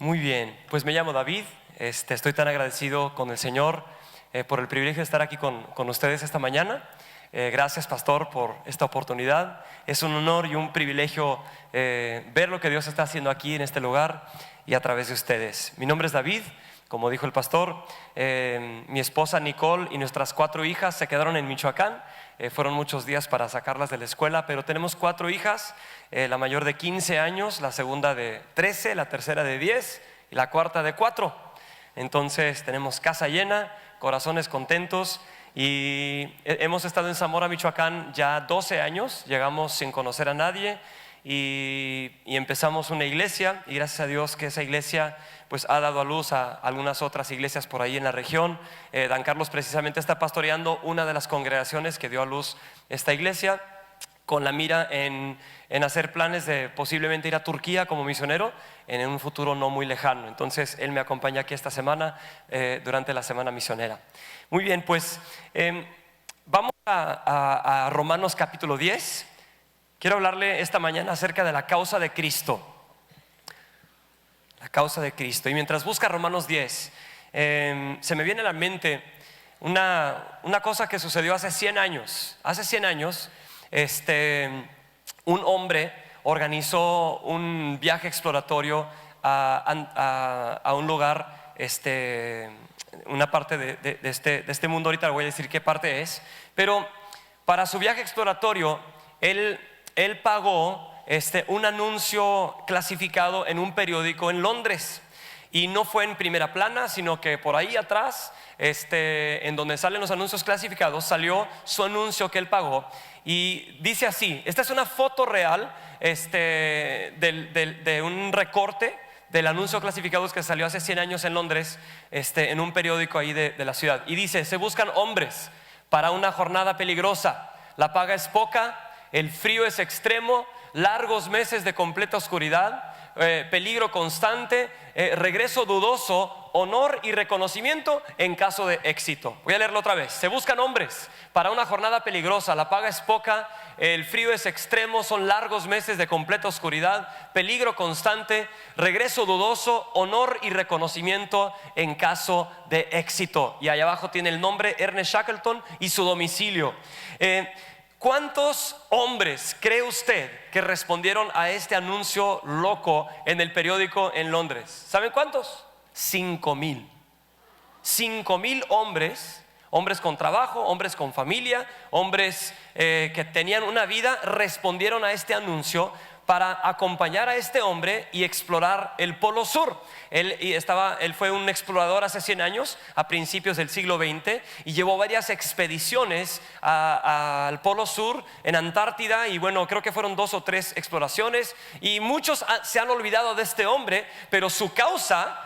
Muy bien, pues me llamo David, estoy tan agradecido con el Señor por el privilegio de estar aquí con ustedes esta mañana. Gracias, pastor, por esta oportunidad. Es un honor y un privilegio ver lo que Dios está haciendo aquí en este lugar y a través de ustedes. Mi nombre es David, como dijo el pastor. Mi esposa Nicole y nuestras 4 hijas se quedaron en Michoacán. Fueron muchos días para sacarlas de la escuela, pero tenemos 4 hijas, la mayor de 15 años, la segunda de 13, la tercera de 10 y la cuarta de 4. Entonces tenemos casa llena, corazones contentos, y hemos estado en Zamora, Michoacán ya 12 años. Llegamos sin conocer a nadie y empezamos una iglesia, y gracias a Dios que esa iglesia pues ha dado a luz a algunas otras iglesias por ahí en la región. Dan Carlos precisamente está pastoreando una de las congregaciones que dio a luz esta iglesia, con la mira en hacer planes de posiblemente ir a Turquía como misionero en un futuro no muy lejano. Entonces él me acompaña aquí esta semana durante la semana misionera. Muy bien, pues vamos a Romanos capítulo 10. Quiero hablarle esta mañana acerca de la causa de Cristo. La causa de Cristo. Y mientras busca Romanos 10, se me viene a la mente una cosa que sucedió hace 100 años. Hace 100 años, un hombre organizó un viaje exploratorio a un lugar, una parte de este mundo. Ahorita le voy a decir qué parte es. Pero para su viaje exploratorio, él pagó un anuncio clasificado en un periódico en Londres. Y no fue en primera plana, sino que por ahí atrás, en donde salen los anuncios clasificados, salió su anuncio que él pagó. Y dice así: esta es una foto real de un recorte del anuncio clasificado que salió hace 100 años en Londres, en un periódico ahí de la ciudad. Y dice: se buscan hombres para una jornada peligrosa. La paga es poca, el frío es extremo, largos meses de completa oscuridad, peligro constante, regreso dudoso, honor y reconocimiento en caso de éxito. Voy a leerlo otra vez. Se buscan hombres para una jornada peligrosa, la paga es poca, el frío es extremo, son largos meses de completa oscuridad, peligro constante, regreso dudoso, honor y reconocimiento en caso de éxito. Y allá abajo tiene el nombre, Ernest Shackleton, y su domicilio. ¿Cuántos hombres cree usted que respondieron a este anuncio loco en el periódico en Londres? ¿Saben cuántos? 5,000. 5,000 hombres con trabajo, hombres con familia, hombres que tenían una vida, respondieron a este anuncio para acompañar a este hombre y explorar el Polo Sur. Él fue un explorador hace 100 años, a principios del siglo XX, y llevó varias expediciones al Polo Sur, en Antártida, y bueno, creo que fueron 2 o 3 exploraciones, y muchos se han olvidado de este hombre, pero su causa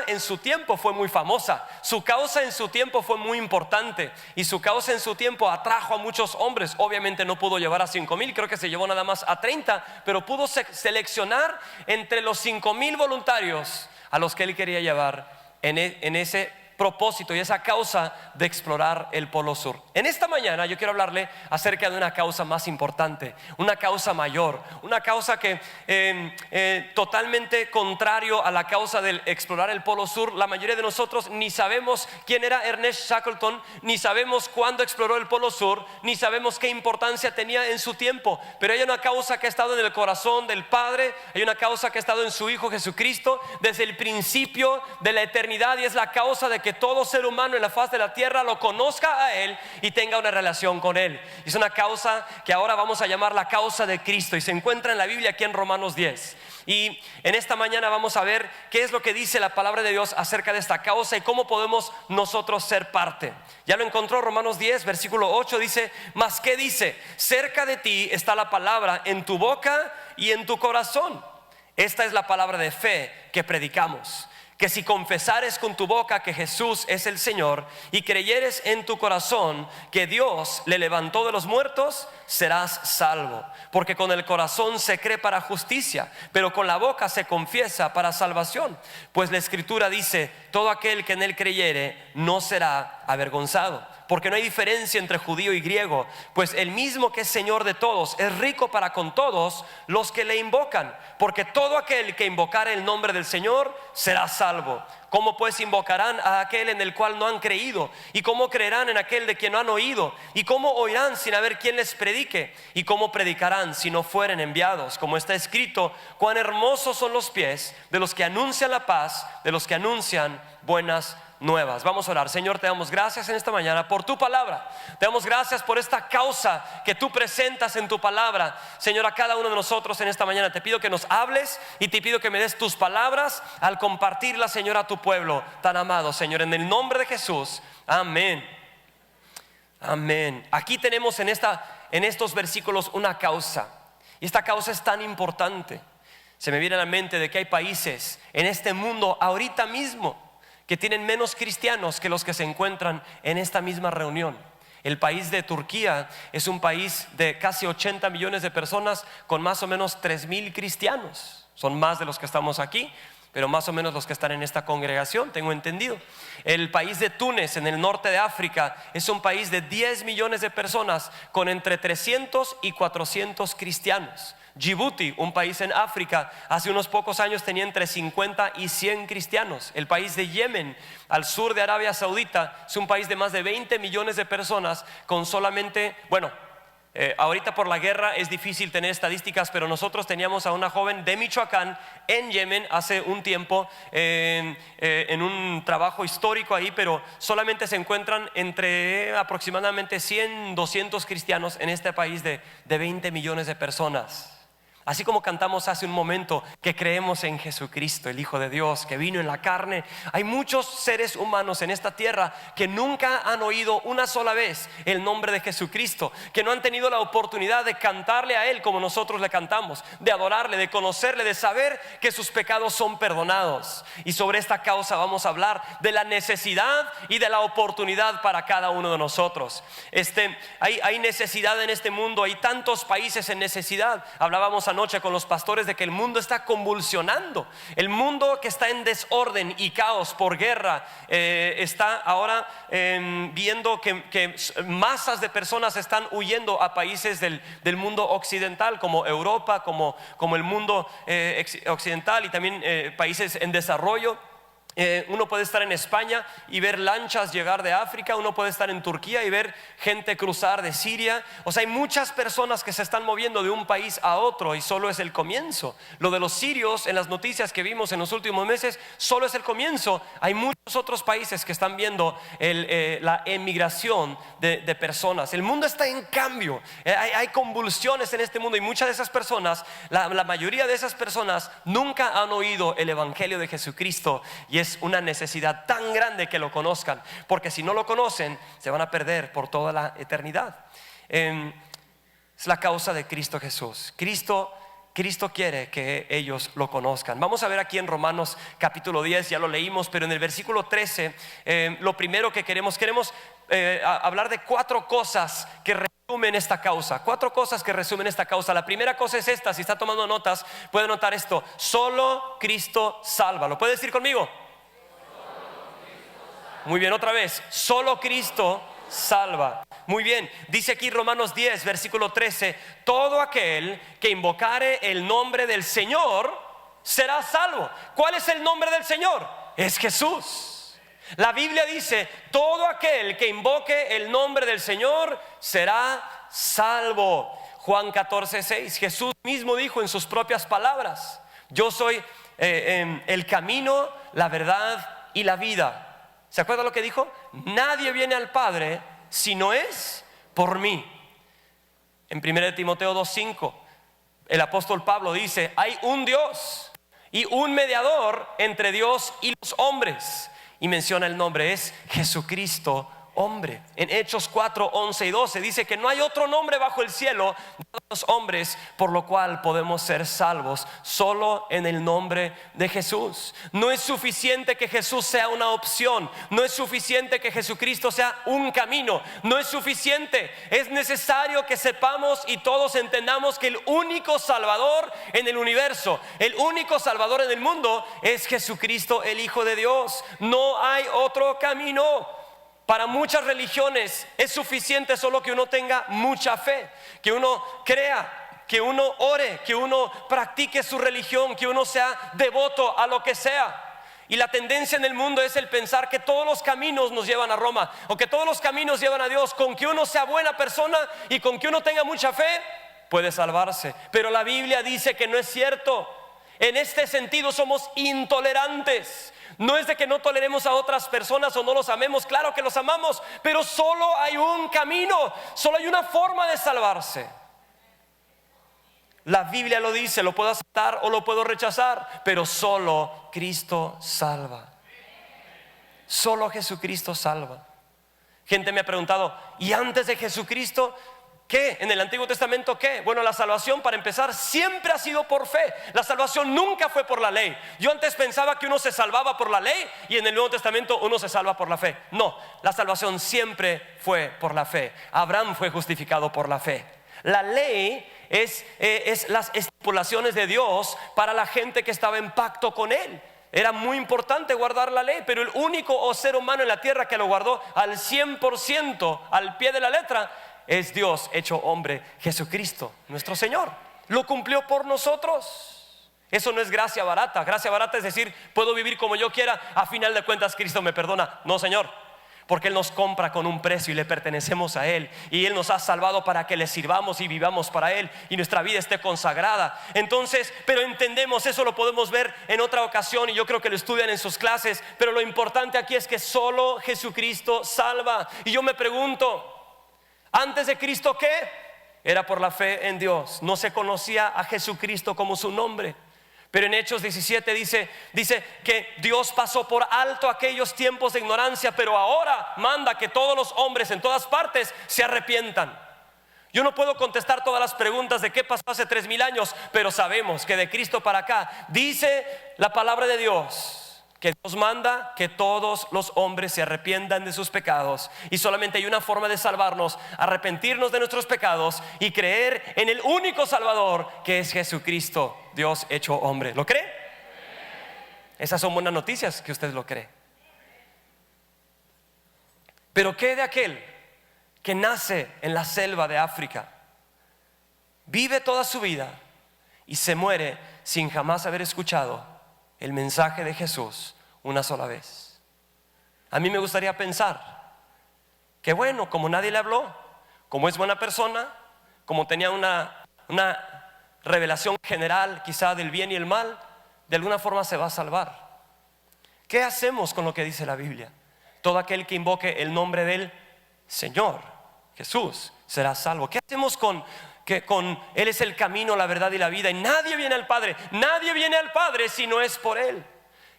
en su tiempo fue muy famosa, su causa en su tiempo fue muy importante, y su causa en su tiempo atrajo a muchos hombres. Obviamente no pudo llevar a 5,000, creo que se llevó nada más a 30, pero pudo seleccionar entre los 5,000 voluntarios a los que él quería llevar en ese propósito y esa causa de explorar el Polo Sur. En esta mañana yo quiero hablarle acerca de una causa más importante, una causa mayor, una causa que totalmente contrario a la causa del explorar el Polo Sur. La mayoría de nosotros ni sabemos quién era Ernest Shackleton, ni sabemos cuándo exploró el Polo Sur, ni sabemos qué importancia tenía en su tiempo, pero hay una causa que ha estado en el corazón del Padre, hay una causa que ha estado en su Hijo Jesucristo desde el principio de la eternidad, y es la causa de que todo ser humano en la faz de la tierra lo conozca a Él y tenga una relación con Él. Es una causa que ahora vamos a llamar la causa de Cristo, y se encuentra en la Biblia aquí en Romanos 10. Y en esta mañana vamos a ver qué es lo que dice la palabra de Dios acerca de esta causa y cómo podemos nosotros ser parte. Ya lo encontró. Romanos 10 versículo 8 dice: mas ¿qué dice? Cerca de ti está la palabra, en tu boca y en tu corazón. Esta es la palabra de fe que predicamos, que si confesares con tu boca que Jesús es el Señor y creyeres en tu corazón que Dios le levantó de los muertos, serás salvo. Porque con el corazón se cree para justicia, pero con la boca se confiesa para salvación. Pues la Escritura dice: todo aquel que en él creyere no será avergonzado. porque no hay diferencia entre judío y griego, pues el mismo que es Señor de todos es rico para con todos los que le invocan, porque todo aquel que invocare el nombre del Señor será salvo. ¿Cómo pues invocarán a aquel en el cual no han creído? ¿Y cómo creerán en aquel de quien no han oído? ¿Y cómo oirán sin haber quien les predique? ¿Y cómo predicarán si no fueren enviados? Como está escrito, cuán hermosos son los pies de los que anuncian la paz, de los que anuncian buenas nuevas. Vamos a orar. Señor, te damos gracias en esta mañana por tu palabra. Te damos gracias por esta causa que tú presentas en tu palabra. Señor, a cada uno de nosotros en esta mañana te pido que nos hables y te pido que me des tus palabras al compartirlas, Señor, a tu pueblo tan amado. Señor, en el nombre de Jesús. Amén. Amén. Aquí tenemos en estos versículos una causa, y esta causa es tan importante. Se me viene a la mente de que hay países en este mundo ahorita mismo que tienen menos cristianos que los que se encuentran en esta misma reunión. El país de Turquía es un país de casi 80 millones de personas con más o menos 3,000 cristianos. Son más de los que estamos aquí, pero más o menos los que están en esta congregación, tengo entendido. El país de Túnez, en el norte de África, es un país de 10 millones de personas con entre 300 y 400 cristianos. Djibouti, un país en África, hace unos pocos años tenía entre 50 y 100 cristianos. El país de Yemen, al sur de Arabia Saudita, es un país de más de 20 millones de personas con solamente, ahorita por la guerra es difícil tener estadísticas, pero nosotros teníamos a una joven de Michoacán en Yemen hace un tiempo en un trabajo histórico ahí, pero solamente se encuentran entre aproximadamente 100, 200 cristianos en este país de 20 millones de personas. Así como cantamos hace un momento que creemos en Jesucristo, el Hijo de Dios, que vino en la carne, hay muchos seres humanos en esta tierra que nunca han oído una sola vez el nombre de Jesucristo, que no han tenido la oportunidad de cantarle a Él como nosotros le cantamos, de adorarle, de conocerle, de saber que sus pecados son perdonados. Y sobre esta causa vamos a hablar de la necesidad y de la oportunidad para cada uno de nosotros. Hay necesidad en este mundo, hay tantos países en necesidad. Hablábamos anoche con los pastores de que el mundo está convulsionando, el mundo que está en desorden y caos por guerra, está ahora viendo que masas de personas están huyendo a países del mundo occidental, como Europa, como el mundo occidental, y también países en desarrollo. Uno puede estar en España y ver lanchas llegar de África. Uno puede estar en Turquía y ver gente cruzar de Siria. O sea, hay muchas personas que se están moviendo de un país a otro, y solo es el comienzo. Lo de los sirios en las noticias que vimos en los últimos meses solo es el comienzo. Hay muchos otros países que están viendo la emigración de personas. El mundo está en cambio, hay convulsiones en este mundo, y muchas de esas personas, la mayoría de esas personas nunca han oído el evangelio de Jesucristo, y es una necesidad tan grande que lo conozcan, porque si no lo conocen se van a perder por toda la eternidad. Es la causa de Cristo Jesús. Cristo quiere que ellos lo conozcan. Vamos a ver aquí en Romanos capítulo 10, ya lo leímos, pero en el versículo 13 lo primero que queremos hablar de 4 cosas que resumen esta causa. 4 cosas que resumen esta causa. La primera cosa es esta. Si está tomando notas, puede notar esto: solo Cristo salva. ¿Lo puede decir conmigo? Muy bien, otra vez: solo Cristo salva. Muy bien, dice aquí Romanos 10 versículo 13: todo aquel que invocare el nombre del Señor será salvo. ¿Cuál es el nombre del Señor? Es Jesús. La Biblia dice: todo aquel que invoque el nombre del Señor será salvo. Juan 14:6, Jesús mismo dijo en sus propias palabras: yo soy el camino, la verdad y la vida. ¿Se acuerda lo que dijo? Nadie viene al Padre si no es por mí. En 1 Timoteo 2:5 el apóstol Pablo dice: hay un Dios y un mediador entre Dios y los hombres, y menciona el nombre, es Jesucristo hombre. En Hechos 4, 11 y 12 dice que no hay otro nombre bajo el cielo de los hombres por lo cual podemos ser salvos, solo en el nombre de Jesús. No es suficiente que Jesús sea una opción, no es suficiente que Jesucristo sea un camino, no es suficiente. Es necesario que sepamos y todos entendamos que el único Salvador en el universo, el único Salvador en el mundo es Jesucristo, el Hijo de Dios. No hay otro camino. Para muchas religiones es suficiente solo que uno tenga mucha fe, que uno crea, que uno ore, que uno practique su religión, que uno sea devoto a lo que sea. Y la tendencia en el mundo es el pensar que todos los caminos nos llevan a Roma, o que todos los caminos llevan a Dios. Con que uno sea buena persona y con que uno tenga mucha fe, puede salvarse. Pero la Biblia dice que no es cierto. En este sentido somos intolerantes. No es de que no toleremos a otras personas o no los amemos, claro que los amamos, pero solo hay un camino, solo hay una forma de salvarse. La Biblia lo dice, lo puedo aceptar o lo puedo rechazar, pero solo Cristo salva. Solo Jesucristo salva. Gente me ha preguntado, ¿y antes de Jesucristo qué? ¿En el Antiguo Testamento qué? Bueno, la salvación, para empezar, siempre ha sido por fe. La salvación nunca fue por la ley. Yo antes pensaba que uno se salvaba por la ley y en el Nuevo Testamento uno se salva por la fe. No, la salvación siempre fue por la fe. Abraham fue justificado por la fe. La ley es las estipulaciones de Dios para la gente que estaba en pacto con Él. Era muy importante guardar la ley, pero el único ser humano en la tierra que lo guardó al 100%, al pie de la letra, es Dios hecho hombre, Jesucristo, nuestro Señor. Lo cumplió por nosotros. Eso no es gracia barata. Gracia barata es decir, puedo vivir como yo quiera, a final de cuentas Cristo me perdona. No, Señor, porque Él nos compra con un precio y le pertenecemos a Él, y Él nos ha salvado para que le sirvamos y vivamos para Él y nuestra vida esté consagrada. Entonces, pero entendemos, eso lo podemos ver en otra ocasión y yo creo que lo estudian en sus clases, pero lo importante aquí es que solo Jesucristo salva. Y yo me pregunto, antes de Cristo, ¿qué? Era por la fe en Dios. No se conocía a Jesucristo como su nombre. Pero en Hechos 17 dice que Dios pasó por alto aquellos tiempos de ignorancia, pero ahora manda que todos los hombres en todas partes se arrepientan. Yo no puedo contestar todas las preguntas de qué pasó hace 3000 años, pero sabemos que de Cristo para acá dice la palabra de Dios que Dios manda que todos los hombres se arrepientan de sus pecados, y solamente hay una forma de salvarnos: arrepentirnos de nuestros pecados y creer en el único Salvador, que es Jesucristo, Dios hecho hombre. ¿Lo cree? Esas son buenas noticias, que usted lo cree. Pero ¿qué de aquel que nace en la selva de África, vive toda su vida y se muere sin jamás haber escuchado el mensaje de Jesús una sola vez? A mí me gustaría pensar que bueno, como nadie le habló, como es buena persona, como tenía una revelación general quizá del bien y el mal, de alguna forma se va a salvar. ¿Qué hacemos con lo que dice la Biblia? Todo aquel que invoque el nombre del Señor Jesús será salvo. ¿Qué hacemos con Él es el camino, la verdad y la vida, y nadie viene al Padre si no es por Él?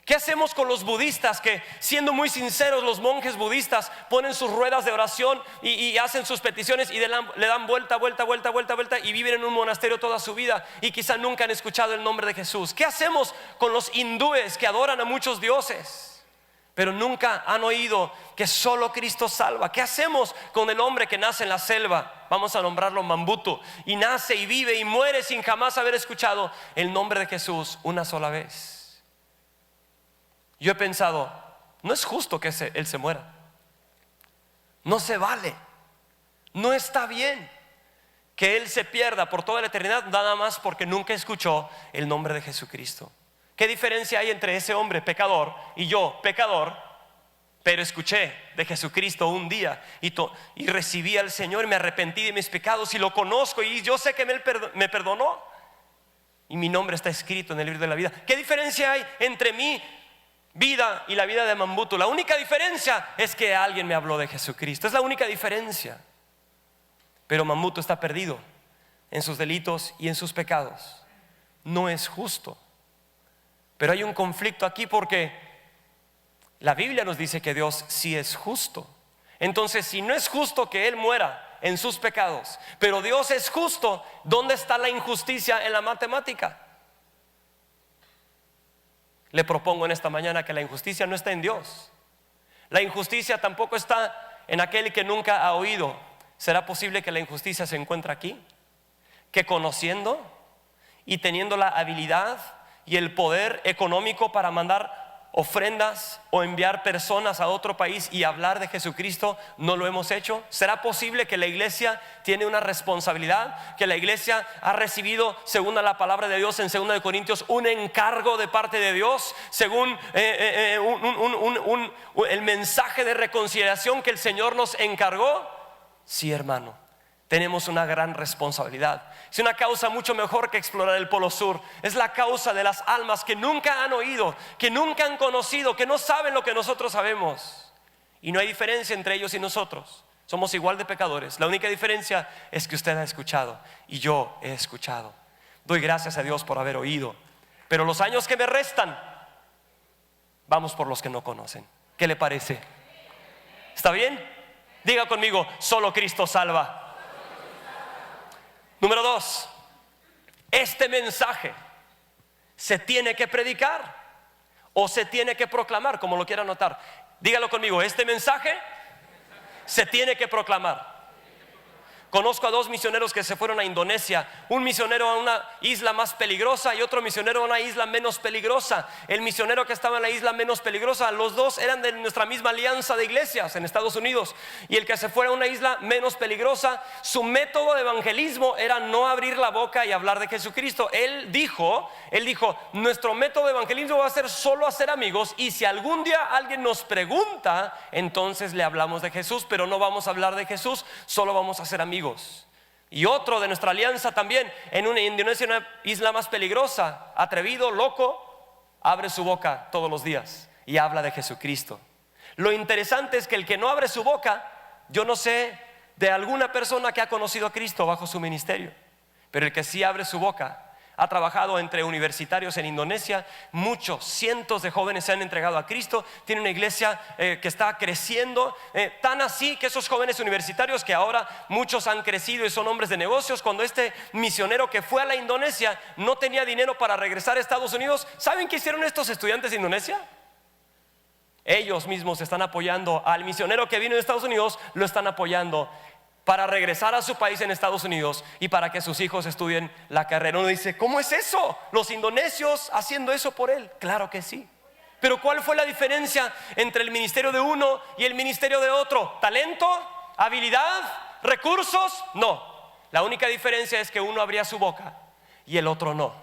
¿Qué hacemos con los budistas que, siendo muy sinceros, los monjes budistas ponen sus ruedas de oración y hacen sus peticiones y le dan vuelta y viven en un monasterio toda su vida y quizá nunca han escuchado el nombre de Jesús? ¿Qué hacemos con los hindúes que adoran a muchos dioses pero nunca han oído que solo Cristo salva? ¿Qué hacemos con el hombre que nace en la selva? Vamos a nombrarlo Mambutu, y nace y vive y muere sin jamás haber escuchado el nombre de Jesús una sola vez. Yo he pensado, no es justo que él se muera. No se vale. No está bien que él se pierda por toda la eternidad nada más porque nunca escuchó el nombre de Jesucristo. ¿Qué diferencia hay entre ese hombre pecador y yo pecador, pero escuché de Jesucristo un día y recibí al Señor y me arrepentí de mis pecados y lo conozco y yo sé que Él me perdonó y mi nombre está escrito en el libro de la vida? ¿Qué diferencia hay entre mi vida y la vida de Mambutu? La única diferencia es que alguien me habló de Jesucristo. Es la única diferencia. Pero Mambutu está perdido en sus delitos y en sus pecados. No es justo. Pero hay un conflicto aquí porque la Biblia nos dice que Dios sí es justo. Entonces, si no es justo que Él muera en sus pecados, pero Dios es justo, ¿dónde está la injusticia en la matemática? Le propongo en esta mañana que la injusticia no está en Dios. La injusticia tampoco está en aquel que nunca ha oído. ¿Será posible que la injusticia se encuentre aquí? Que conociendo y teniendo la habilidad y el poder económico para mandar ofrendas o enviar personas a otro país y hablar de Jesucristo, no lo hemos hecho? ¿Será posible que la iglesia tiene una responsabilidad, que la iglesia ha recibido, según la palabra de Dios en 2 de Corintios, un encargo de parte de Dios, según el mensaje de reconciliación que el Señor nos encargó? Sí, hermano, tenemos una gran responsabilidad. Es una causa mucho mejor que explorar el Polo Sur. Es la causa de las almas que nunca han oído, que nunca han conocido, que no saben lo que nosotros sabemos. Y no hay diferencia entre ellos y nosotros. Somos igual de pecadores. La única diferencia es que usted ha escuchado y yo he escuchado. Doy gracias a Dios por haber oído. Pero los años que me restan, vamos por los que no conocen. ¿Qué le parece? ¿Está bien? Diga conmigo: solo Cristo salva. Número 2, este mensaje se tiene que predicar o se tiene que proclamar, como lo quiera anotar. Dígalo conmigo: este mensaje se tiene que proclamar. Conozco a 2 misioneros que se fueron a Indonesia. Un misionero a una isla más peligrosa y otro misionero a una isla menos peligrosa. El misionero que estaba en la isla menos peligrosa, los dos eran de nuestra misma alianza de iglesias en Estados Unidos. Y el que se fue a una isla menos peligrosa, su método de evangelismo era no abrir la boca y hablar de Jesucristo. Él dijo, nuestro método de evangelismo va a ser solo hacer amigos, y si algún día alguien nos pregunta, entonces le hablamos de Jesús, pero no vamos a hablar de Jesús, solo vamos a hacer amigos. Y otro de nuestra alianza también, en una Indonesia, una isla más peligrosa, atrevido, loco, abre su boca todos los días y habla de Jesucristo. Lo interesante es que el que no abre su boca, yo no sé de alguna persona que ha conocido a Cristo bajo su ministerio, pero el que sí abre su boca, ha trabajado entre universitarios en Indonesia. Muchos, cientos de jóvenes se han entregado a Cristo. Tiene una iglesia que está creciendo, tan así que esos jóvenes universitarios, que ahora muchos han crecido y son hombres de negocios, cuando este misionero que fue a la Indonesia no tenía dinero para regresar a Estados Unidos, ¿saben qué hicieron estos estudiantes de Indonesia? Ellos mismos están apoyando al misionero que vino de Estados Unidos, lo están apoyando para regresar a su país en Estados Unidos y para que sus hijos estudien la carrera. Uno dice: ¿cómo es eso? ¿Los indonesios haciendo eso por él? Claro que sí. Pero ¿cuál fue la diferencia entre el ministerio de uno y el ministerio de otro? ¿Talento? ¿Habilidad? ¿Recursos? No. La única diferencia es que uno abría su boca y el otro no.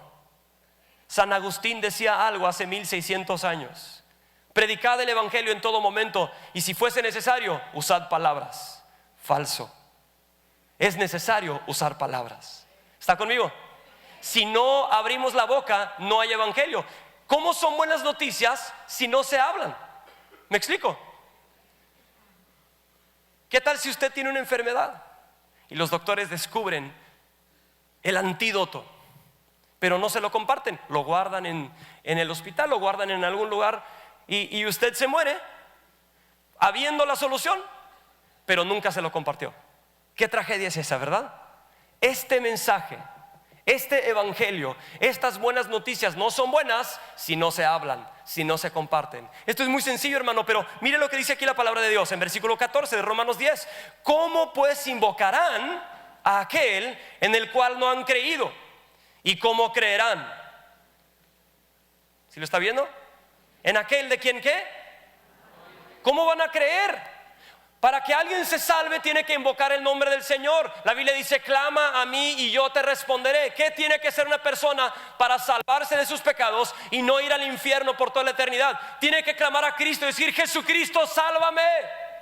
San Agustín decía algo hace 1600 años: predicad el evangelio en todo momento, y si fuese necesario, usad palabras. Falso. Es necesario usar palabras. ¿Está conmigo? Si no abrimos la boca, no hay evangelio. ¿Cómo son buenas noticias si no se hablan? ¿Me explico? ¿Qué tal si usted tiene una enfermedad y los doctores descubren el antídoto, pero no se lo comparten? Lo guardan en el hospital, lo guardan en algún lugar, y usted se muere habiendo la solución, pero nunca se lo compartió. Qué tragedia es esa, ¿verdad? Este mensaje, este evangelio, estas buenas noticias no son buenas si no se hablan, si no se comparten. Esto es muy sencillo, hermano, pero mire lo que dice aquí la palabra de Dios en versículo 14 de Romanos 10. ¿Cómo pues invocarán a aquel en el cual no han creído? ¿Y cómo creerán? ¿Sí lo está viendo? ¿En aquel de quien qué? ¿Cómo van a creer? Para que alguien se salve, tiene que invocar el nombre del Señor. La Biblia dice: clama a mí y yo te responderé. ¿Qué tiene que ser una persona para salvarse de sus pecados y no ir al infierno por toda la eternidad? Tiene que clamar a Cristo y decir: Jesucristo, sálvame,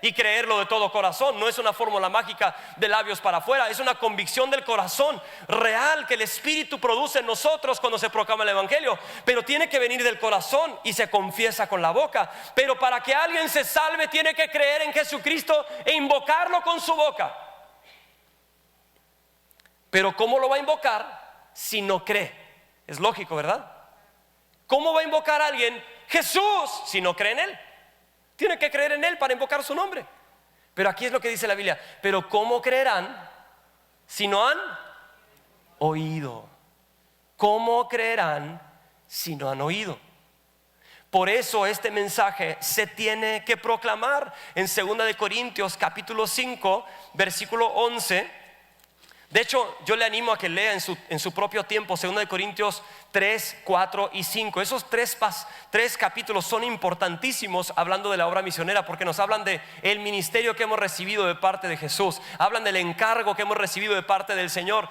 y creerlo de todo corazón. No es una fórmula mágica de labios para afuera, es una convicción del corazón real que el Espíritu produce en nosotros cuando se proclama el evangelio. Pero tiene que venir del corazón y se confiesa con la boca. Pero para que alguien se salve, tiene que creer en Jesucristo e invocarlo con su boca. Pero ¿cómo lo va a invocar si no cree? Es lógico, ¿verdad? ¿Cómo va a invocar a alguien Jesús si no cree en Él? Tiene que creer en Él para invocar su nombre. Pero aquí es lo que dice la Biblia: pero ¿cómo creerán si no han oído? ¿Cómo creerán si no han oído? Por eso este mensaje se tiene que proclamar. En 2 de Corintios capítulo 5 versículo 11 De hecho, yo le animo a que lea en su propio tiempo 2 de Corintios 3, 4 y 5. Esos tres capítulos son importantísimos hablando de la obra misionera, porque nos hablan de el ministerio que hemos recibido de parte de Jesús, hablan del encargo que hemos recibido de parte del Señor,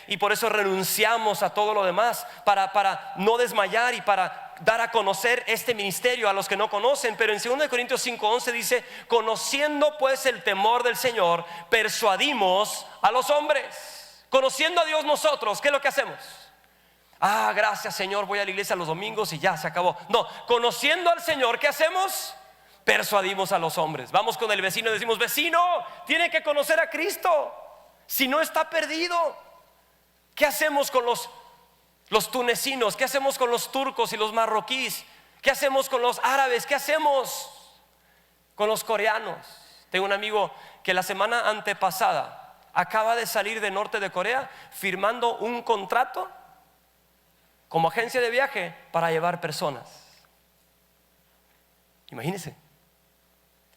y por eso renunciamos a todo lo demás para no desmayar y para dar a conocer este ministerio a los que no conocen. Pero en 2 de Corintios 5:11 dice: conociendo pues el temor del Señor, persuadimos a los hombres. Conociendo a Dios nosotros, ¿qué es lo que hacemos? Gracias Señor, voy a la iglesia los domingos y ya se acabó. No, conociendo al Señor, ¿qué hacemos? Persuadimos a los hombres. Vamos con el vecino y decimos: vecino, tiene que conocer a Cristo, si no está perdido. ¿Qué hacemos con los tunecinos? ¿Qué hacemos con los turcos y los marroquíes? ¿Qué hacemos con los árabes? ¿Qué hacemos con los coreanos? Tengo un amigo que la semana antepasada acaba de salir de norte de Corea firmando un contrato como agencia de viaje para llevar personas. Imagínense,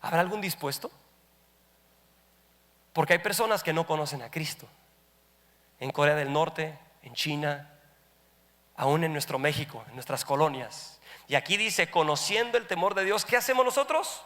¿habrá algún dispuesto? Porque hay personas que no conocen a Cristo en Corea del Norte, en China, aún en nuestro México, en nuestras colonias. Y aquí dice: conociendo el temor de Dios, ¿qué hacemos nosotros?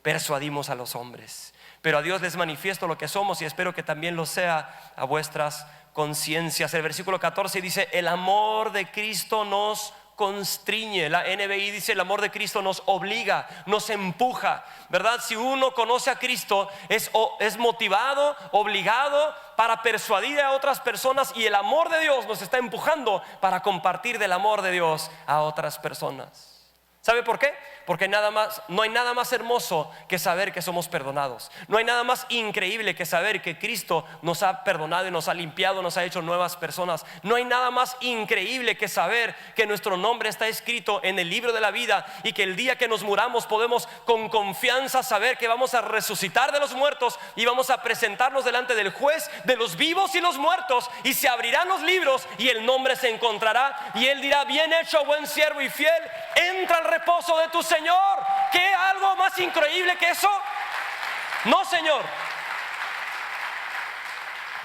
Persuadimos a los hombres. Pero a Dios les manifiesto lo que somos, y espero que también lo sea a vuestras conciencias. El versículo 14 dice: el amor de Cristo nos constriñe. La NBI dice: el amor de Cristo nos obliga, nos empuja, ¿verdad? Si uno conoce a Cristo, es motivado, obligado para persuadir a otras personas, y el amor de Dios nos está empujando para compartir del amor de Dios a otras personas. ¿Sabe por qué? Porque no hay nada más hermoso que saber que somos perdonados. No hay nada más increíble que saber que Cristo nos ha perdonado y nos ha limpiado, nos ha hecho nuevas personas. No hay nada más increíble que saber que nuestro nombre está escrito en el libro de la vida, y que el día que nos muramos podemos con confianza saber que vamos a resucitar de los muertos y vamos a presentarnos delante del juez de los vivos y los muertos, y se abrirán los libros y el nombre se encontrará, y él dirá: bien hecho, buen siervo y fiel, entra al reposo de tu Señor. ¿Qué algo más increíble que eso? No, Señor.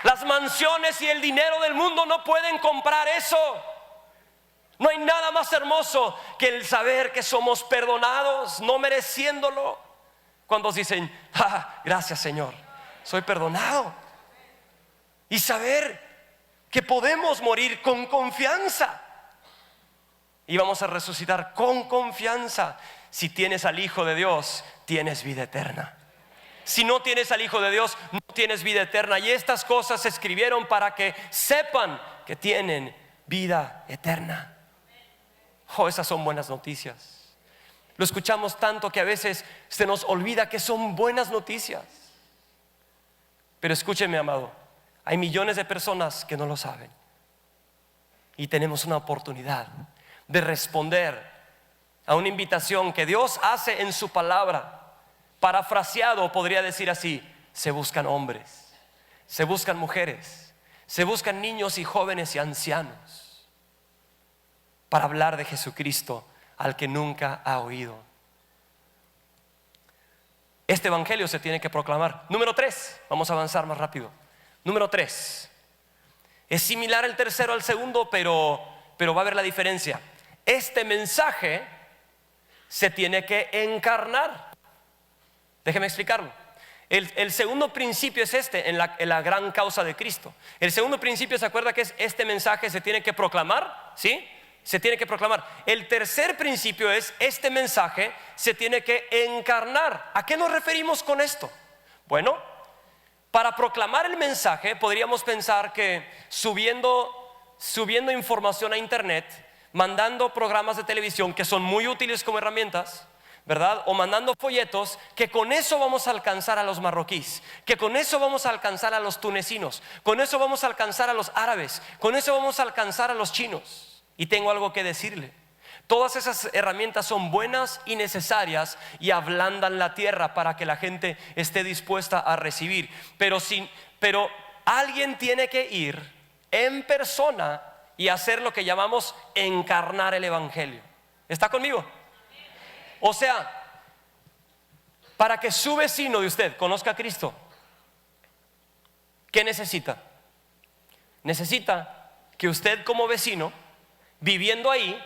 Las mansiones y el dinero del mundo no pueden comprar eso. No hay nada más hermoso que el saber que somos perdonados, no mereciéndolo. Cuando dicen: gracias Señor, soy perdonado. Y saber que podemos morir con confianza y vamos a resucitar con confianza. Si tienes al Hijo de Dios, tienes vida eterna. Si no tienes al Hijo de Dios, no tienes vida eterna. Y estas cosas se escribieron para que sepan que tienen vida eterna. Esas son buenas noticias. Lo escuchamos tanto que a veces se nos olvida que son buenas noticias. Pero escúcheme, amado, hay millones de personas que no lo saben, y tenemos una oportunidad de responder a una invitación que Dios hace en su palabra. Parafraseado, podría decir así: se buscan hombres, se buscan mujeres, se buscan niños y jóvenes y ancianos para hablar de Jesucristo al que nunca ha oído. Este evangelio se tiene que proclamar. Número 3, vamos a avanzar más rápido. Número 3, es similar el tercero al segundo, pero va a haber la diferencia. Este mensaje se tiene que encarnar. Déjeme explicarlo. El segundo principio es en la gran causa de Cristo. El segundo principio, ¿se acuerda que es este mensaje se tiene que proclamar? ¿Sí? Se tiene que proclamar. El tercer principio es: este mensaje se tiene que encarnar. ¿A qué nos referimos con esto? Bueno, para proclamar el mensaje podríamos pensar que subiendo información a internet, mandando programas de televisión que son muy útiles como herramientas, ¿verdad? O mandando folletos, que con eso vamos a alcanzar a los marroquíes, que con eso vamos a alcanzar a los tunecinos, con eso vamos a alcanzar a los árabes, con eso vamos a alcanzar a los chinos. Y tengo algo que decirle: todas esas herramientas son buenas y necesarias y ablandan la tierra para que la gente esté dispuesta a recibir. Pero alguien tiene que ir en persona y hacer lo que llamamos encarnar el evangelio. ¿Está conmigo? O sea, para que su vecino de usted conozca a Cristo, ¿qué necesita? necesita que usted como vecino, viviendo ahí,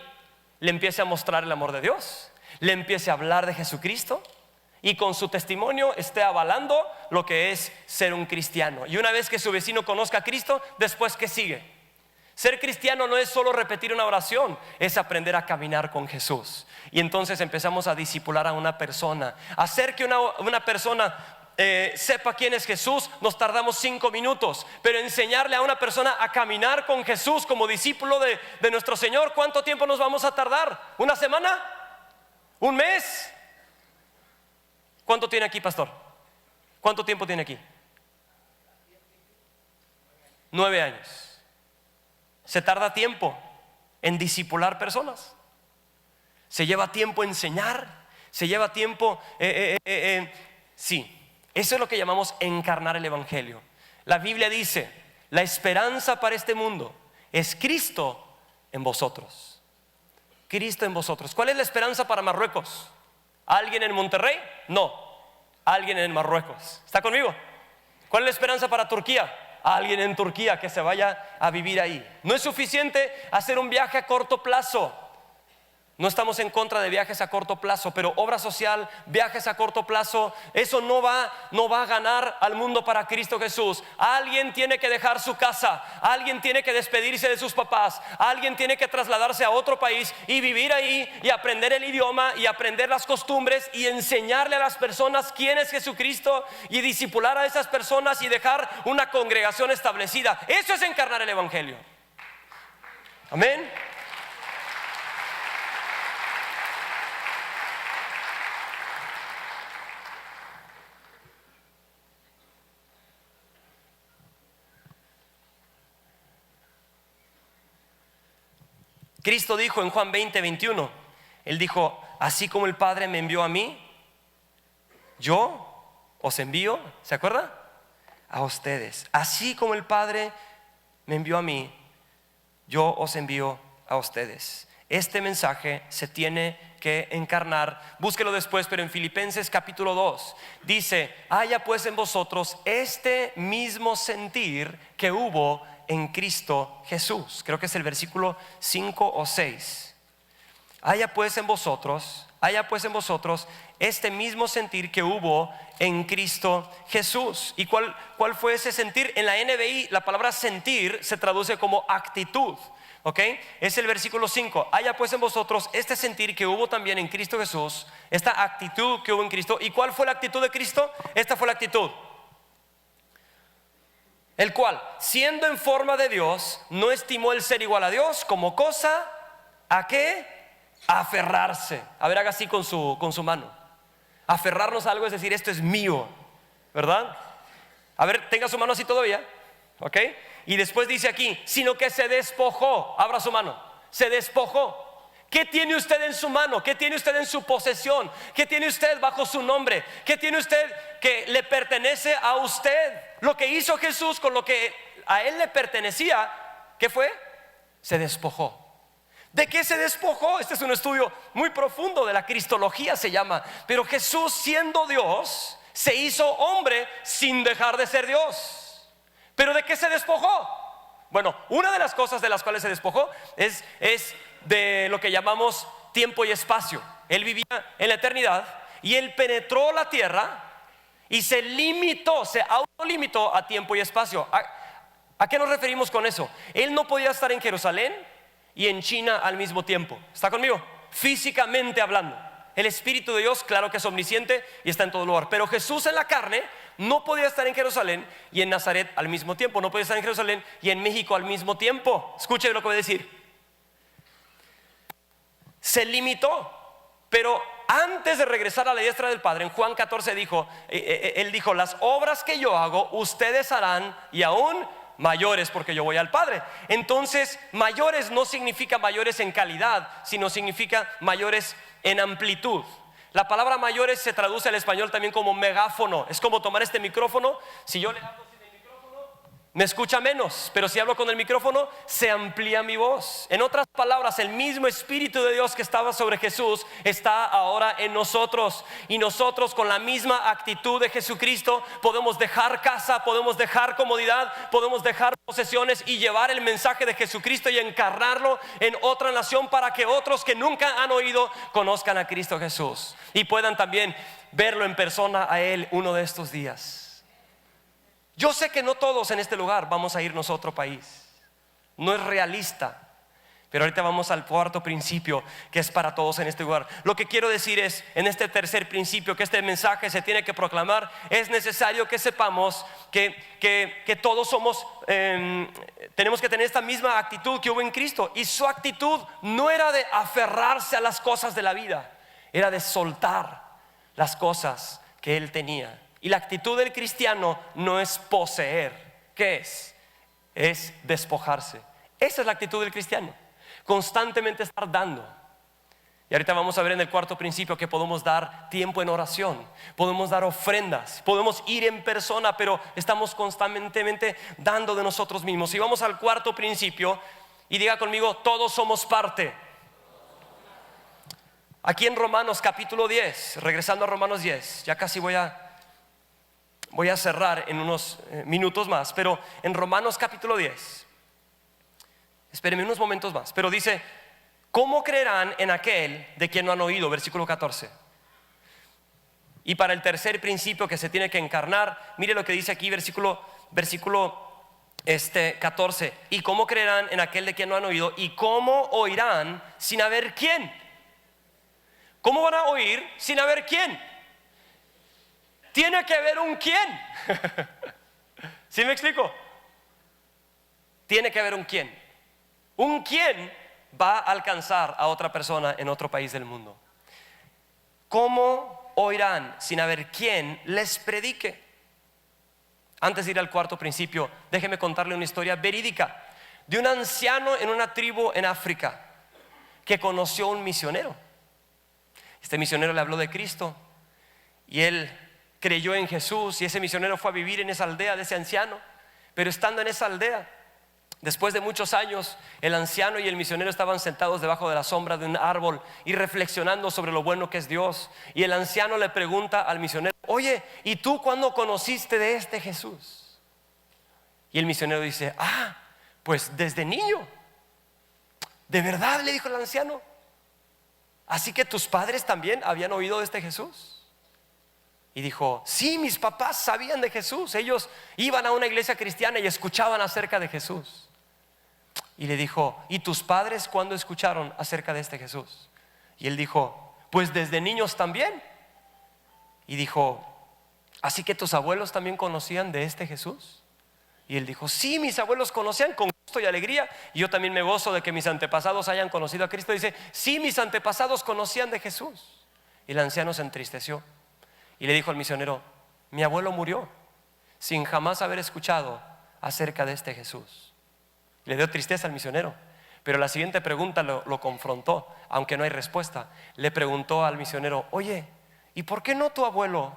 le empiece a mostrar el amor de Dios, le empiece a hablar de Jesucristo y con su testimonio esté avalando lo que es ser un cristiano. Y una vez que su vecino conozca a Cristo, después, ¿qué sigue? Ser cristiano no es solo repetir una oración, es aprender a caminar con Jesús. Y entonces empezamos a discipular a una persona. Hacer que una persona sepa quién es Jesús, nos tardamos 5 minutos. Pero enseñarle a una persona a caminar con Jesús como discípulo de nuestro Señor, ¿cuánto tiempo nos vamos a tardar? ¿Una semana? ¿Un mes? ¿Cuánto tiene aquí, pastor? ¿Cuánto tiempo tiene aquí? 9 años. Se tarda tiempo en discipular personas. Se lleva tiempo enseñar. Se lleva tiempo sí, eso es lo que llamamos encarnar el evangelio. La Biblia dice: la esperanza para este mundo es Cristo en vosotros. Cristo en vosotros. ¿Cuál es la esperanza para Marruecos? ¿Alguien en Monterrey? No, alguien en Marruecos. ¿Está conmigo? ¿Cuál es la esperanza para Turquía? Alguien en Turquía que se vaya a vivir ahí. No es suficiente hacer un viaje a corto plazo. No estamos en contra de viajes a corto plazo, pero obra social, viajes a corto plazo, eso no va a ganar al mundo para Cristo Jesús. Alguien tiene que dejar su casa, alguien tiene que despedirse de sus papás, alguien tiene que trasladarse a otro país y vivir ahí y aprender el idioma y aprender las costumbres y enseñarle a las personas quién es Jesucristo y discipular a esas personas y dejar una congregación establecida. Eso es encarnar el evangelio. Amén. Cristo dijo en Juan 20:21, Él dijo: así como el Padre me envió a mí, yo os envío, ¿se acuerda? A ustedes. Así como el Padre me envió a mí, yo os envío a ustedes. Este mensaje se tiene que encarnar. Búsquelo después, pero en Filipenses capítulo 2 dice: haya pues en vosotros este mismo sentir que hubo en Cristo Jesús. Creo que es el versículo 5 o 6. Haya pues en vosotros este mismo sentir que hubo en Cristo Jesús. ¿Y cuál fue ese sentir? En la NBI la palabra sentir se traduce como actitud. ¿Ok? Es el versículo 5. Haya pues en vosotros este sentir que hubo también en Cristo Jesús, esta actitud que hubo en Cristo. ¿Y cuál fue la actitud de Cristo? Esta fue la actitud: el cual, siendo en forma de Dios, no estimó el ser igual a Dios como cosa a qué aferrarse. A ver, haga así con su mano. Aferrarnos a algo es decir: esto es mío, ¿verdad? A ver, tenga su mano así todavía, ¿ok? Y después dice aquí: sino que se despojó. Abra su mano. Se despojó. ¿Qué tiene usted en su mano? ¿Qué tiene usted en su posesión? ¿Qué tiene usted bajo su nombre? ¿Qué tiene usted que le pertenece a usted? Lo que hizo Jesús con lo que a Él le pertenecía, ¿qué fue? Se despojó. ¿De qué se despojó? Este es un estudio muy profundo de la cristología, se llama. Pero Jesús, siendo Dios, se hizo hombre sin dejar de ser Dios. ¿Pero de qué se despojó? Bueno, una de las cosas de las cuales se despojó es de lo que llamamos tiempo y espacio. Él vivía en la eternidad y Él penetró la tierra y se autolimitó a tiempo y espacio. ¿A qué nos referimos con eso? Él no podía estar en Jerusalén y en China al mismo tiempo. ¿Está conmigo? Físicamente hablando. El Espíritu de Dios, claro que es omnisciente y está en todo lugar, pero Jesús en la carne no podía estar en Jerusalén y en Nazaret al mismo tiempo. No podía estar en Jerusalén y en México al mismo tiempo. Escuche lo que voy a decir. Se limitó, pero antes de regresar a la diestra del Padre, en Juan 14 dijo, Él dijo: las obras que yo hago, ustedes harán y aún mayores, porque yo voy al Padre. Entonces, mayores no significa mayores en calidad, sino significa mayores en amplitud. La palabra mayores se traduce al español también como megáfono. Es como tomar este micrófono. Si yo le hablo así del micrófono, me escucha menos, pero si hablo con el micrófono, se amplía mi voz. En otras palabras, el mismo Espíritu de Dios que estaba sobre Jesús está ahora en nosotros. Y nosotros, con la misma actitud de Jesucristo, podemos dejar casa, podemos dejar comodidad, podemos dejar posesiones y llevar el mensaje de Jesucristo y encarnarlo en otra nación, para que otros que nunca han oído conozcan a Cristo Jesús y puedan también verlo en persona a Él uno de estos días. Yo sé que no todos en este lugar vamos a irnos a otro país, no es realista, pero ahorita vamos al cuarto principio que es para todos en este lugar. Lo que quiero decir es, en este tercer principio, que este mensaje se tiene que proclamar. Es necesario que sepamos que todos somos, tenemos que tener esta misma actitud que hubo en Cristo. Y su actitud no era de aferrarse a las cosas de la vida, era de soltar las cosas que Él tenía. Y la actitud del cristiano no es poseer. ¿Qué es? Es despojarse. Esa es la actitud del cristiano. Constantemente estar dando. Y ahorita vamos a ver en el cuarto principio que podemos dar tiempo en oración, podemos dar ofrendas, podemos ir en persona, pero estamos constantemente dando de nosotros mismos. Y vamos al cuarto principio y diga conmigo: todos somos parte. Aquí en Romanos capítulo 10, regresando a Romanos 10, ya casi voy a cerrar en unos minutos más, pero en Romanos capítulo 10, espérenme unos momentos más, pero dice: ¿cómo creerán en aquel de quien no han oído? Versículo 14. Y para el tercer principio que se tiene que encarnar, mire lo que dice aquí, versículo 14. ¿Y cómo creerán en aquel de quien no han oído? ¿Y cómo oirán sin haber quién? ¿Cómo van a oír sin haber quién? Tiene que haber un quién. ¿Sí me explico? Tiene que haber un quién. Un quién va a alcanzar a otra persona en otro país del mundo. ¿Cómo oirán sin haber quién les predique? Antes de ir al cuarto principio, déjeme contarle una historia verídica de un anciano en una tribu en África que conoció a un misionero. Este misionero le habló de Cristo y él creyó en Jesús, y ese misionero fue a vivir en esa aldea de ese anciano. Pero estando en esa aldea, después de muchos años, el anciano y el misionero estaban sentados debajo de la sombra de un árbol y reflexionando sobre lo bueno que es Dios. Y el anciano le pregunta al misionero: oye, ¿y tú cuándo conociste de este Jesús? Y el misionero dice: pues desde niño. ¿De verdad?, le dijo el anciano. ¿Así que tus padres también habían oído de este Jesús? Y dijo: sí, mis papás sabían de Jesús. Ellos iban a una iglesia cristiana y escuchaban acerca de Jesús. Y le dijo: ¿y tus padres cuándo escucharon acerca de este Jesús? Y él dijo: pues desde niños también. Y dijo: ¿así que tus abuelos también conocían de este Jesús? Y él dijo: sí, mis abuelos conocían, con gusto y alegría. Y yo también me gozo de que mis antepasados hayan conocido a Cristo. Dice: sí, mis antepasados conocían de Jesús. Y el anciano se entristeció y le dijo al misionero: mi abuelo murió sin jamás haber escuchado acerca de este Jesús. Le dio tristeza al misionero, pero la siguiente pregunta lo confrontó, aunque no hay respuesta. Le preguntó al misionero: oye, ¿y por qué no tu abuelo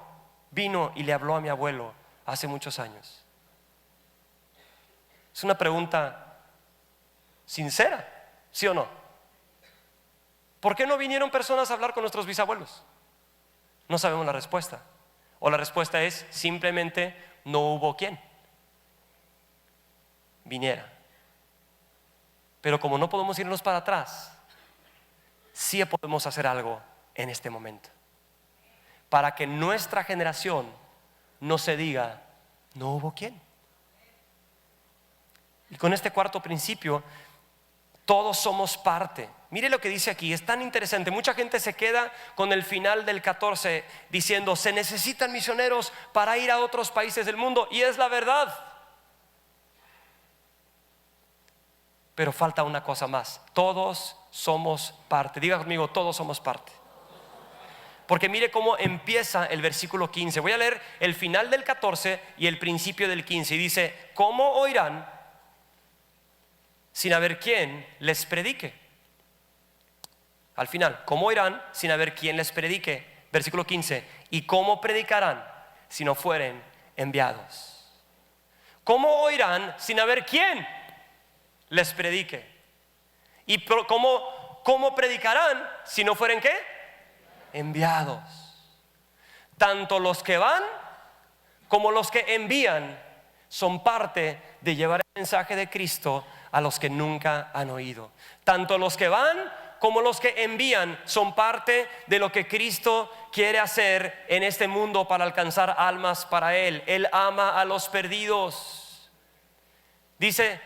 vino y le habló a mi abuelo hace muchos años? Es una pregunta sincera, ¿sí o no? ¿Por qué no vinieron personas a hablar con nuestros bisabuelos? No sabemos la respuesta. O la respuesta es simplemente no hubo quien viniera. Pero como no podemos irnos para atrás, sí podemos hacer algo en este momento, para que nuestra generación no se diga: no hubo quien. Y con este cuarto principio, todos somos parte. Mire lo que dice aquí, es tan interesante. Mucha gente se queda con el final del 14 diciendo: se necesitan misioneros para ir a otros países del mundo. Y es la verdad. Pero falta una cosa más: todos somos parte. Diga conmigo: todos somos parte. Porque mire cómo empieza el versículo 15. Voy a leer el final del 14 y el principio del 15. Y dice: ¿cómo oirán sin haber quien les predique? Al final, ¿cómo oirán sin haber quien les predique? Versículo 15: ¿y cómo predicarán si no fueren enviados? ¿cómo oirán sin haber quien les predique? ¿Y cómo predicarán si no fueren qué? Enviados. Tanto los que van como los que envían son parte de llevar el mensaje de Cristo a los que nunca han oído. Tanto los que van como los que envían son parte de lo que Cristo quiere hacer en este mundo para alcanzar almas para Él. Él ama a los perdidos. Dice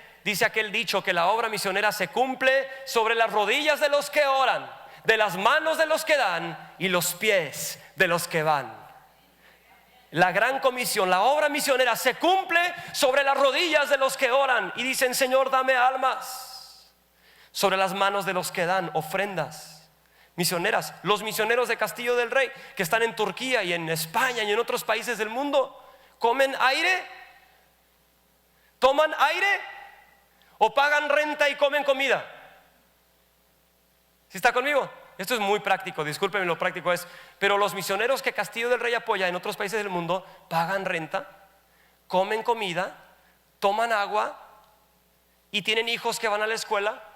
aquel dicho que la obra misionera se cumple sobre las rodillas de los que oran, de las manos de los que dan y los pies de los que van. La gran comisión, la obra misionera se cumple sobre las rodillas de los que oran y dicen: Señor, dame almas. Sobre las manos de los que dan ofrendas misioneras. Los misioneros de Castillo del Rey que están en Turquía y en España y en otros países del mundo, ¿comen aire? ¿Toman aire? ¿O pagan renta y comen comida? ¿Sí está conmigo? Esto es muy práctico, discúlpenme, lo práctico es, pero los misioneros que Castillo del Rey apoya en otros países del mundo pagan renta, comen comida, toman agua y tienen hijos que van a la escuela.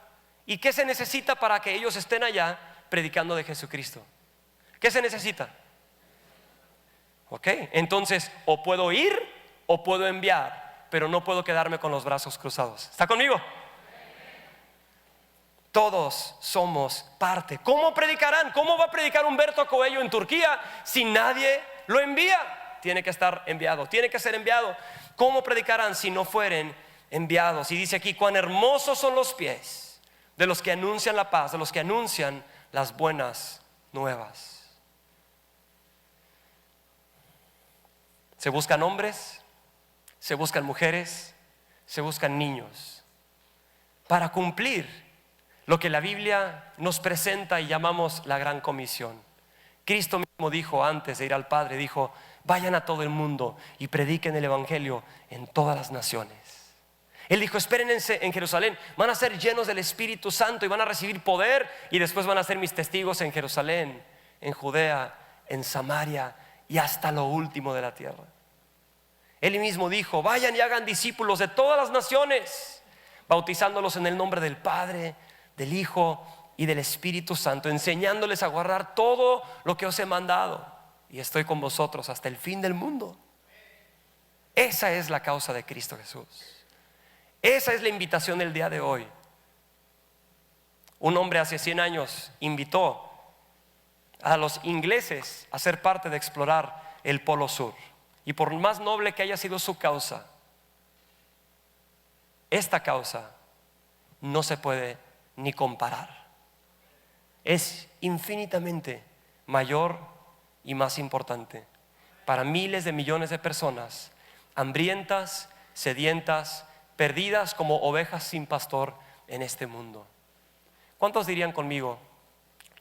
¿Y qué se necesita para que ellos estén allá predicando de Jesucristo? ¿Qué se necesita? Ok, entonces o puedo ir o puedo enviar, pero no puedo quedarme con los brazos cruzados. ¿Está conmigo? Todos somos parte. ¿Cómo predicarán? ¿Cómo va a predicar Humberto Coello en Turquía si nadie lo envía? Tiene que estar enviado, tiene que ser enviado. ¿Cómo predicarán si no fueren enviados? Y dice aquí: cuán hermosos son los pies de los que anuncian la paz, de los que anuncian las buenas nuevas. Se buscan hombres, se buscan mujeres, se buscan niños para cumplir lo que la Biblia nos presenta y llamamos la gran comisión. Cristo mismo dijo antes de ir al Padre, dijo: vayan a todo el mundo y prediquen el evangelio en todas las naciones. Él dijo: espérense en Jerusalén, van a ser llenos del Espíritu Santo y van a recibir poder, y después van a ser mis testigos en Jerusalén, en Judea, en Samaria y hasta lo último de la tierra. Él mismo dijo: vayan y hagan discípulos de todas las naciones, bautizándolos en el nombre del Padre, del Hijo y del Espíritu Santo, enseñándoles a guardar todo lo que os he mandado, y estoy con vosotros hasta el fin del mundo. Esa es la causa de Cristo Jesús. Esa es la invitación del día de hoy. Un hombre hace 100 años invitó a los ingleses a ser parte de explorar el Polo Sur, y por más noble que haya sido su causa, esta causa no se puede ni comparar. Es infinitamente mayor y más importante para miles de millones de personas hambrientas, sedientas, perdidas como ovejas sin pastor en este mundo. ¿Cuántos dirían conmigo: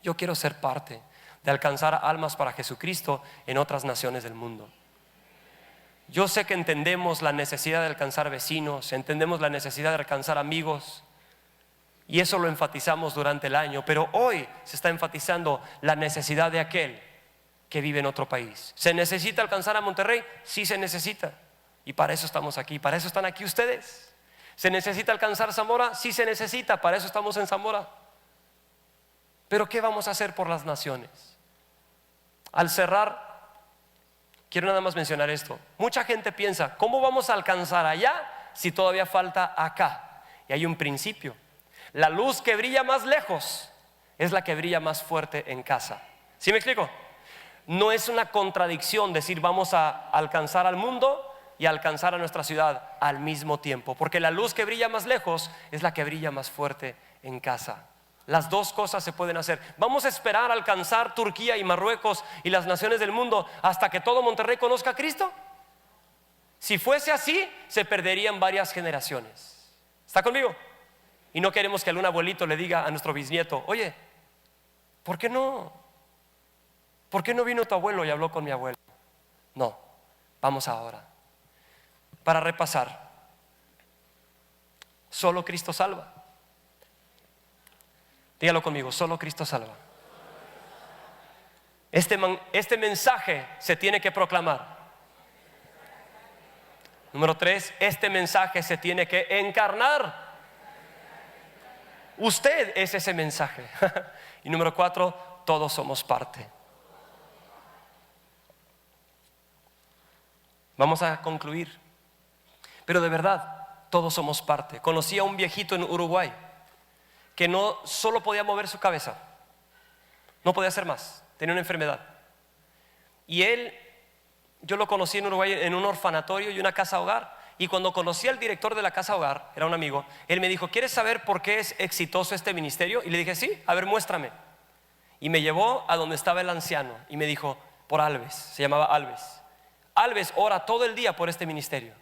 yo quiero ser parte de alcanzar almas para Jesucristo en otras naciones del mundo? Yo sé que entendemos la necesidad de alcanzar vecinos, entendemos la necesidad de alcanzar amigos, y eso lo enfatizamos durante el año, pero hoy se está enfatizando la necesidad de aquel que vive en otro país. ¿Se necesita alcanzar a Monterrey? Sí, se necesita, y para eso estamos aquí, para eso están aquí ustedes. ¿Se necesita alcanzar Zamora? Sí, se necesita, para eso estamos en Zamora. Pero ¿qué vamos a hacer por las naciones? Al cerrar, quiero nada más mencionar esto. Mucha gente piensa: ¿cómo vamos a alcanzar allá si todavía falta acá? Y hay un principio: la luz que brilla más lejos es la que brilla más fuerte en casa. ¿Sí me explico? No es una contradicción decir vamos a alcanzar al mundo y alcanzar a nuestra ciudad al mismo tiempo, porque la luz que brilla más lejos es la que brilla más fuerte en casa. Las dos cosas se pueden hacer. ¿Vamos a esperar a alcanzar Turquía y Marruecos y las naciones del mundo hasta que todo Monterrey conozca a Cristo? Si fuese así, se perderían varias generaciones. ¿Está conmigo? Y no queremos que algún abuelito le diga a nuestro bisnieto: oye, ¿por qué no vino tu abuelo y habló con mi abuelo? No, vamos ahora. Para repasar, solo Cristo salva. Dígalo conmigo: solo Cristo salva. Este mensaje se tiene que proclamar. Número 3, este mensaje se tiene que encarnar. Usted es ese mensaje. Y número 4, todos somos parte. Vamos a concluir. Pero de verdad, todos somos parte. Conocí a un viejito en Uruguay que no solo podía mover su cabeza, no podía hacer más, tenía una enfermedad. Y yo lo conocí en Uruguay en un orfanatorio y una casa hogar. Y cuando conocí al director de la casa hogar, era un amigo, él me dijo: ¿quieres saber por qué es exitoso este ministerio? Y le dije: sí, a ver, muéstrame. Y me llevó a donde estaba el anciano y me dijo: por Alves, se llamaba Alves. Alves ora todo el día por este ministerio.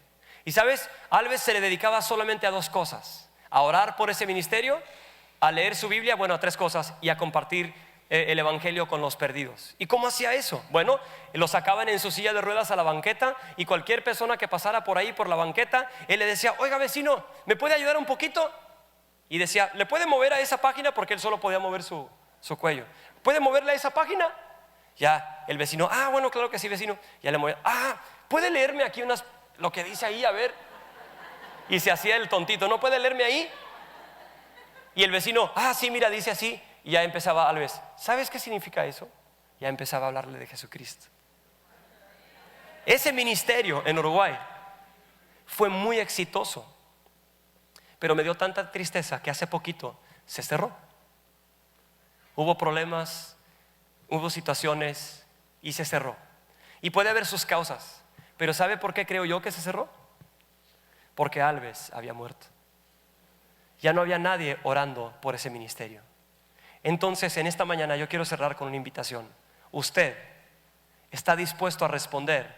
Y sabes, Alves se le dedicaba solamente a 2 cosas: a orar por ese ministerio, a leer su Biblia, bueno, a 3 cosas, y a compartir el evangelio con los perdidos. ¿Y cómo hacía eso? Bueno, lo sacaban en su silla de ruedas a la banqueta, y cualquier persona que pasara por ahí por la banqueta, él le decía: oiga, vecino, ¿me puede ayudar un poquito? Y decía: ¿le puede mover a esa página? Porque él solo podía mover su cuello. ¿Puede moverle a esa página? Ya, el vecino: bueno, claro que sí, vecino. Ya le movía: ¿puede leerme aquí lo que dice ahí? A ver. Y se hacía el tontito: ¿no puede leerme ahí? Y el vecino: sí, mira, dice así. Y ya empezaba Alves: ¿sabes qué significa eso? Ya empezaba a hablarle de Jesucristo. Ese ministerio en Uruguay fue muy exitoso, pero me dio tanta tristeza que hace poquito se cerró. Hubo problemas, hubo situaciones y se cerró. Y puede haber sus causas, pero ¿sabe por qué creo yo que se cerró? Porque Alves había muerto. Ya no había nadie orando por ese ministerio. Entonces, en esta mañana yo quiero cerrar con una invitación. ¿Usted está dispuesto a responder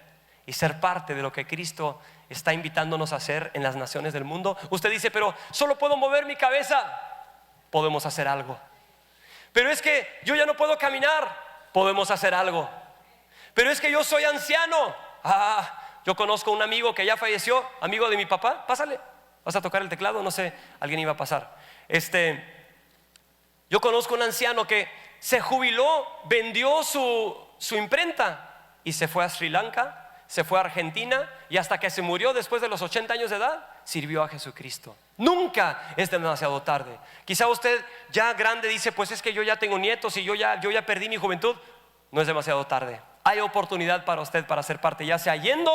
y ser parte de lo que Cristo está invitándonos a hacer en las naciones del mundo? Usted dice: pero solo puedo mover mi cabeza. Podemos hacer algo. Pero es que yo ya no puedo caminar. Podemos hacer algo. Pero es que yo soy anciano. Yo conozco un amigo que ya falleció, amigo de mi papá. Pásale, vas a tocar el teclado, no sé, alguien iba a pasar. Yo conozco un anciano que se jubiló, vendió su imprenta y se fue a Sri Lanka, se fue a Argentina, y hasta que se murió después de los 80 años de edad, sirvió a Jesucristo. Nunca es demasiado tarde. Quizá usted ya grande dice: pues es que yo ya tengo nietos y yo ya perdí mi juventud. No es demasiado tarde. Hay oportunidad para usted para ser parte, ya sea yendo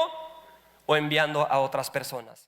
o enviando a otras personas.